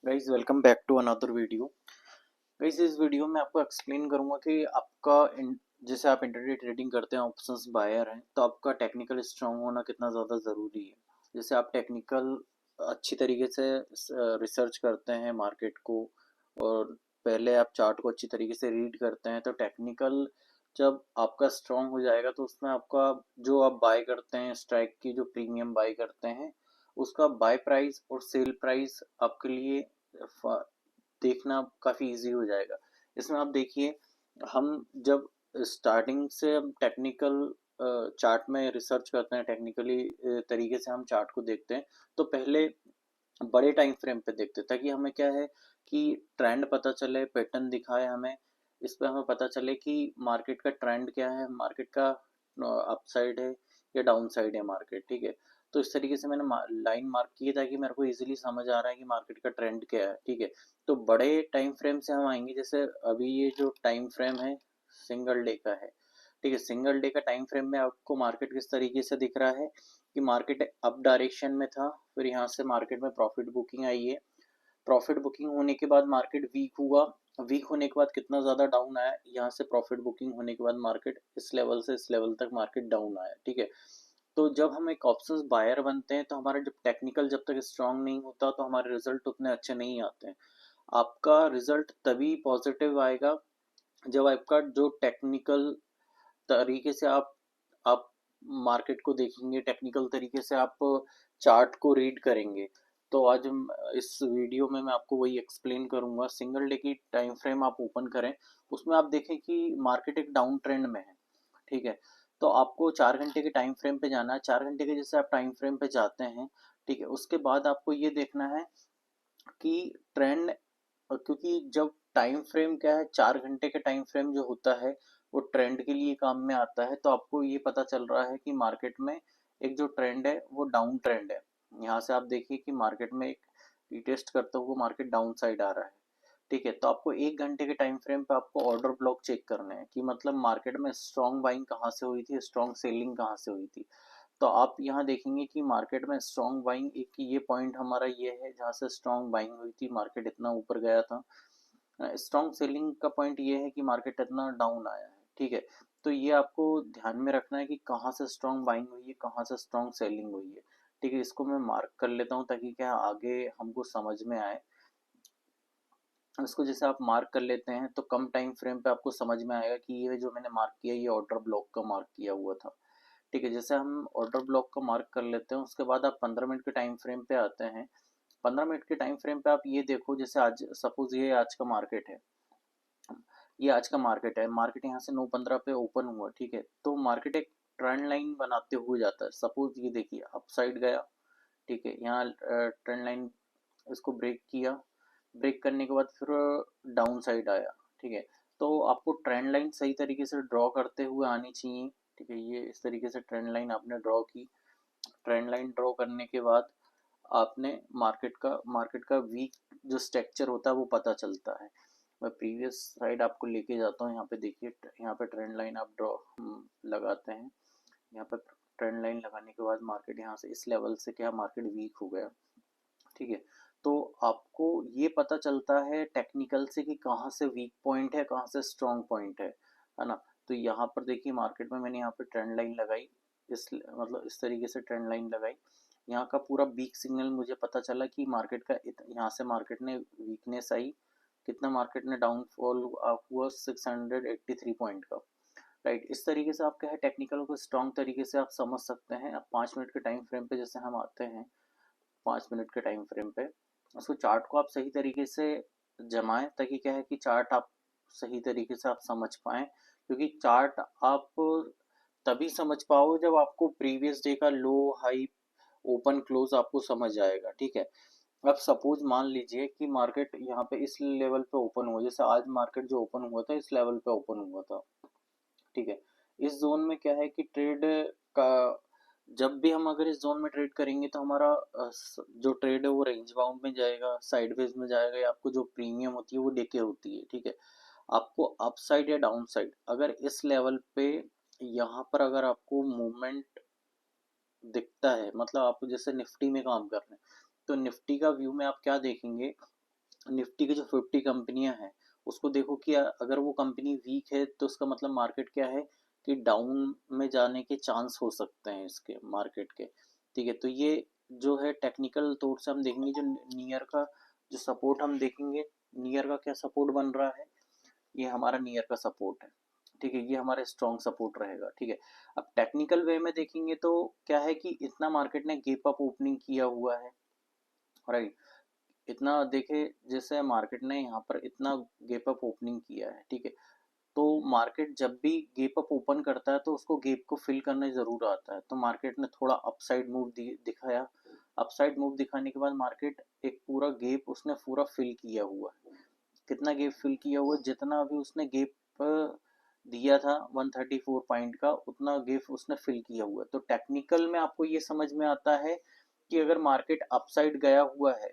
Guys welcome back to another video. Guys इस video में आपको एक्सप्लेन करूंगा कि आपका जैसे आप इंटरडे ट्रेडिंग करते हैं, ऑप्शंस बायर हैं, तो आपका टेक्निकल स्ट्रांग होना कितना ज़्यादा ज़रूरी है। जैसे आप टेक्निकल अच्छी तरीके से रिसर्च करते हैं मार्केट को, और पहले आप चार्ट को अच्छी तरीके से रीड करते हैं, तो टेक्निकल जब आपका स्ट्रांग हो जाएगा तो उसमें आपका जो आप बाय करते हैं, स्ट्राइक की जो प्रीमियम बाय करते हैं, उसका बाय प्राइस और सेल प्राइस आपके लिए देखना काफ़ी इजी हो जाएगा। इसमें आप देखिए, हम जब स्टार्टिंग से हम टेक्निकल चार्ट में रिसर्च करते हैं, टेक्निकली तरीके से हम चार्ट को देखते हैं, तो पहले बड़े टाइम फ्रेम पे देखते हैं, ताकि हमें क्या है कि ट्रेंड पता चले, पैटर्न दिखाए हमें। इस पे हमें पता चले कि मार्केट का ट्रेंड क्या है, मार्केट का अपसाइड है या डाउन साइड है मार्केट, ठीक है। तो इस तरीके से मैंने लाइन मार्क की है, ताकि मेरे को इजीली समझ आ रहा है कि मार्केट का ट्रेंड क्या है, ठीक है। तो बड़े टाइम फ्रेम से हम आएंगे, जैसे अभी ये जो टाइम फ्रेम है सिंगल डे का है, ठीक है। सिंगल डे का टाइम फ्रेम में आपको मार्केट किस तरीके से दिख रहा है कि मार्केट अप डायरेक्शन में था, फिर यहाँ से मार्केट में प्रॉफिट बुकिंग आई है। प्रॉफिट बुकिंग होने के बाद मार्केट वीक हुआ, वीक होने के बाद कितना ज़्यादा डाउन आया, यहाँ से प्रॉफिट बुकिंग होने के बाद मार्केट इस लेवल से इस लेवल तक मार्केट डाउन आया, ठीक है। तो जब हम एक ऑप्शंस बायर बनते हैं, तो हमारा जब टेक्निकल जब तक स्ट्रांग नहीं होता, तो हमारे रिजल्ट उतने अच्छे नहीं आते हैं। आपका रिजल्ट तभी पॉजिटिव आएगा जब आपका जो टेक्निकल तरीके से आप मार्केट को देखेंगे, टेक्निकल तरीके से आप चार्ट को रीड करेंगे। तो आज हम इस वीडियो में मैं आपको वही एक्सप्लेन करूंगा। सिंगल डे की टाइम फ्रेम आप ओपन करें, उसमें आप देखें कि मार्केट एक डाउन ट्रेंड में है, ठीक है। तो आपको 4 घंटे के टाइम फ्रेम पे जाना है। 4 घंटे के जैसे आप टाइम फ्रेम पे जाते हैं, ठीक है, उसके बाद आपको ये देखना है कि ट्रेंड, क्योंकि जब टाइम फ्रेम क्या है, 4 घंटे का टाइम फ्रेम जो होता है वो ट्रेंड के लिए काम में आता है। तो आपको ये पता चल रहा है कि मार्केट में एक जो ट्रेंड है वो डाउन ट्रेंड है। यहाँ से आप देखिए कि मार्केट में एक रीटेस्ट करते हुए मार्केट डाउन साइड आ रहा है, ठीक है। तो आपको 1 घंटे के टाइम फ्रेम पे आपको ऑर्डर ब्लॉक चेक करने हैं कि मतलब मार्केट में स्ट्रॉन्ग बाइंग कहाँ से हुई थी, स्ट्रॉन्ग सेलिंग कहाँ से हुई थी। तो आप यहाँ देखेंगे कि मार्केट में स्ट्रॉन्ग बाइंग, एक ये पॉइंट हमारा ये है जहाँ से स्ट्रॉन्ग बाइंग हुई थी, मार्केट इतना ऊपर गया था। स्ट्रॉन्ग सेलिंग का पॉइंट ये है कि मार्केट इतना डाउन आया है, ठीक है। तो ये आपको ध्यान में रखना है कि कहाँ से स्ट्रॉन्ग बाइंग हुई है, कहाँ से स्ट्रॉन्ग सेलिंग हुई है, ठीक है। इसको मैं मार्क कर लेता हूँ ताकि क्या आगे हमको समझ में आए। इसको जैसे आप मार्क कर लेते हैं, तो कम टाइम फ्रेम पे आपको समझ में आएगा कि ये जो मैंने मार्क किया, ये ऑर्डर ब्लॉक का मार्क किया हुआ था, ठीक है। जैसे हम ऑर्डर ब्लॉक का मार्क कर लेते हैं, उसके बाद आप 15 मिनट के टाइम फ्रेम पे आते हैं। 15 मिनट के टाइम फ्रेम पे आप ये देखो, जैसे आज सपोज ये आज का मार्केट है, ये आज का मार्केट है, मार्केट यहाँ से 9:15 पे ओपन हुआ, ठीक है। तो मार्केट एक ट्रेंड लाइन बनाते हुए जाता है। सपोज ये देखिए अप साइड गया, ठीक है, यहाँ ट्रेंड लाइन इसको ब्रेक किया, ब्रेक करने के बाद फिर डाउन साइड आया, ठीक है। तो आपको ट्रेंड लाइन सही तरीके से ड्रॉ करते हुए आनी चाहिए, ठीक है। ये इस तरीके से ट्रेंड लाइन आपने ड्रॉ की। ट्रेंड लाइन ड्रॉ करने के बाद आपने मार्केट का वीक जो स्ट्रक्चर होता है वो पता चलता है। मैं प्रीवियस साइड आपको लेके जाता हूँ। यहाँ पे देखिए, यहाँ पे ट्रेंड लाइन आप ड्रॉ लगाते हैं। यहाँ पे ट्रेंड लाइन लगाने के बाद मार्केट यहाँ से इस लेवल से क्या मार्केट वीक हो गया, ठीक है। तो आपको ये पता चलता है टेक्निकल से कि कहाँ से वीक पॉइंट है, कहाँ से स्ट्रॉन्ग पॉइंट है ना। तो यहाँ पर देखिए मार्केट में मैंने यहाँ पे ट्रेंड लाइन लगाई, इस मतलब इस तरीके से ट्रेंड लाइन लगाई। यहाँ का पूरा वीक सिग्नल मुझे पता चला कि मार्केट का यहाँ से मार्केट ने वीकनेस आई, कितना मार्केट ने डाउनफॉल हुआ 683 पॉइंट का, राइट। इस तरीके से आप क्या है टेक्निकल को स्ट्रॉन्ग तरीके से आप समझ सकते हैं। अब 5 मिनट के टाइम फ्रेम पे जैसे हम आते हैं, 5 मिनट के टाइम फ्रेम पे उसको चार्ट को आप सही तरीके से जमाएं, ताकि क्या है कि चार्ट आप सही तरीके से आप समझ पाएं। क्योंकि चार्ट आप तभी समझ पाओ जब आपको प्रीवियस डे का लो हाई ओपन क्लोज आपको समझ आएगा, ठीक है। अब सपोज मान लीजिए कि मार्केट यहाँ पे इस लेवल पे ओपन हुआ, जैसे आज मार्केट जो ओपन हुआ था इस लेवल पे ओपन हुआ था, ठीक है। इस जोन में क्या है कि ट्रेड का, जब भी हम अगर इस जोन में ट्रेड करेंगे तो हमारा जो ट्रेड है वो रेंज बाउंड में जाएगा, साइडवेज में जाएगा, या आपको जो प्रीमियम होती है वो डीके होती है, ठीक है। आपको अप साइड या डाउन साइड अगर इस लेवल पे यहाँ पर अगर आपको मूवमेंट दिखता है, मतलब आप जैसे निफ्टी में काम कर रहे हैं, तो निफ्टी का व्यू में आप क्या देखेंगे निफ्टी की जो 50 कंपनियां हैं उसको देखो कि अगर वो कंपनी वीक है तो उसका मतलब मार्केट क्या है कि डाउन में जाने के चांस हो सकते हैं इसके मार्केट के। ठीक है, तो ये जो है टेक्निकल तौर से हम देखेंगे, जो नियर का जो सपोर्ट हम देखेंगे, नियर का क्या सपोर्ट बन रहा है, ये हमारा नियर का सपोर्ट है। ठीक है, ये हमारा स्ट्रॉन्ग सपोर्ट रहेगा। ठीक है, अब टेक्निकल वे में देखेंगे तो क्या है कि इतना मार्केट ने गैप अप ओपनिंग किया हुआ है, राइट। इतना देखे जैसे मार्केट ने यहाँ पर इतना गैप अप ओपनिंग किया है। ठीक है, तो मार्केट जब भी गैप अप ओपन करता है तो उसको गैप को फिल करने जरूर आता है। तो मार्केट ने थोड़ा अपसाइड मूव दिखाया, अपसाइड मूव दिखाने के बाद मार्केट एक पूरा गैप उसने पूरा फिल किया हुआ है। कितना गैप फिल किया हुआ है, जितना भी उसने गैप दिया था 134 पॉइंट का, उतना गैप उसने फिल किया हुआ है। तो टेक्निकल में आपको ये समझ में आता है कि अगर मार्केट अपसाइड गया हुआ है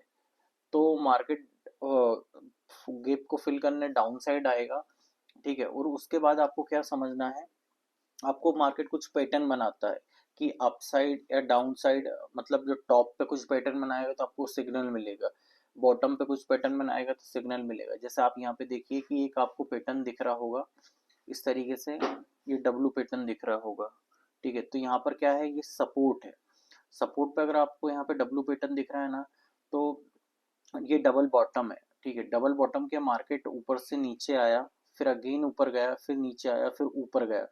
तो मार्केट गैप को फिल करने डाउन साइड आएगा। ठीक है, और उसके बाद आपको क्या समझना है, आपको मार्केट कुछ पैटर्न बनाता है कि अपसाइड या डाउन साइड, मतलब जो टॉप पे कुछ पैटर्न बनाएगा तो आपको सिग्नल मिलेगा, बॉटम पे कुछ पैटर्न बनाएगा तो सिग्नल मिलेगा। जैसे आप यहाँ पे देखिए कि एक आपको पैटर्न दिख रहा होगा इस तरीके से, ये डब्लू पैटर्न दिख रहा होगा। ठीक है, तो यहाँ पर क्या है, ये सपोर्ट है। सपोर्ट पे अगर आपको यहाँ पे डब्लू पैटर्न दिख रहा है ना, तो ये डबल बॉटम है। ठीक है, डबल बॉटम के मार्केट ऊपर से नीचे आया, फिर अगेन ऊपर गया, फिर नीचे आया, फिर ऊपर गया।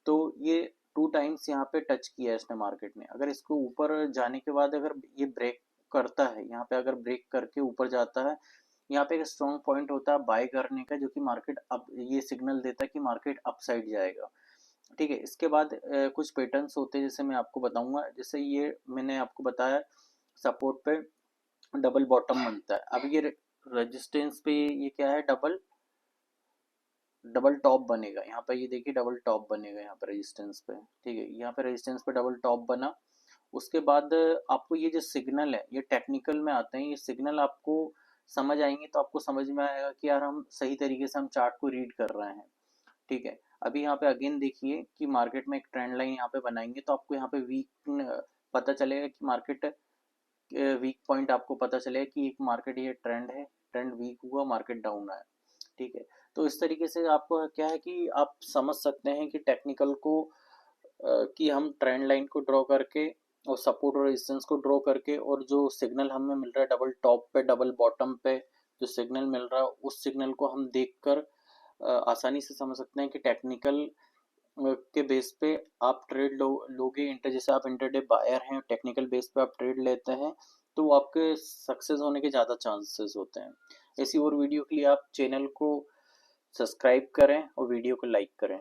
तो ये 2 टाइम्स यहाँ पे टच किया है इसने मार्केट ने। अगर इसको ऊपर जाने के बाद अगर ये ब्रेक करता है, यहाँ पे अगर ब्रेक करके ऊपर जाता है, यहाँ पे एक स्ट्रॉन्ग पॉइंट होता है बाय करने का, जो कि मार्केट अब ये सिग्नल देता है कि मार्केट अपसाइड जाएगा। ठीक है, इसके बाद कुछ पैटर्न्स होते हैं जैसे मैं आपको बताऊंगा। जैसे ये मैंने आपको बताया सपोर्ट पे डबल बॉटम बनता है। अब ये रेजिस्टेंस पे ये क्या है, डबल डबल टॉप बनेगा। यहाँ पे ये देखिए डबल टॉप बनेगा यहाँ पे रेजिस्टेंस पे। ठीक है, यहाँ पे रेजिस्टेंस पे डबल टॉप बना। उसके बाद आपको ये जो सिग्नल है, ये टेक्निकल में आते हैं, ये सिग्नल आपको समझ आएंगे तो आपको समझ में आएगा कि यार हम सही तरीके से हम चार्ट को रीड कर रहे हैं। ठीक है, अभी यहाँ पे अगेन देखिए कि मार्केट में एक ट्रेंड लाइन यहाँ पे बनाएंगे तो आपको यहाँ पे वीक पता चलेगा कि मार्केट वीक पॉइंट आपको पता चलेगा कि एक मार्केट ये ट्रेंड है, ट्रेंड वीक हुआ, मार्केट डाउन आया। ठीक है, तो इस तरीके से आपको क्या है कि आप समझ सकते हैं कि टेक्निकल को कि हम ट्रेंड लाइन को ड्रॉ करके और सपोर्ट और रेजिस्टेंस को ड्रॉ करके, और जो सिग्नल हमें मिल रहा है डबल टॉप पे डबल बॉटम पे जो सिग्नल मिल रहा है, उस सिग्नल को हम देखकर आसानी से समझ सकते हैं कि टेक्निकल के बेस पे आप ट्रेड लोगे इंटर, जैसे आप इंटरडे बायर हैं, टेक्निकल बेस पे आप ट्रेड लेते हैं, तो वो आपके सक्सेस होने के ज़्यादा चांसेस होते हैं। ऐसी और वीडियो के लिए आप चैनल को सब्सक्राइब करें और वीडियो को लाइक करें।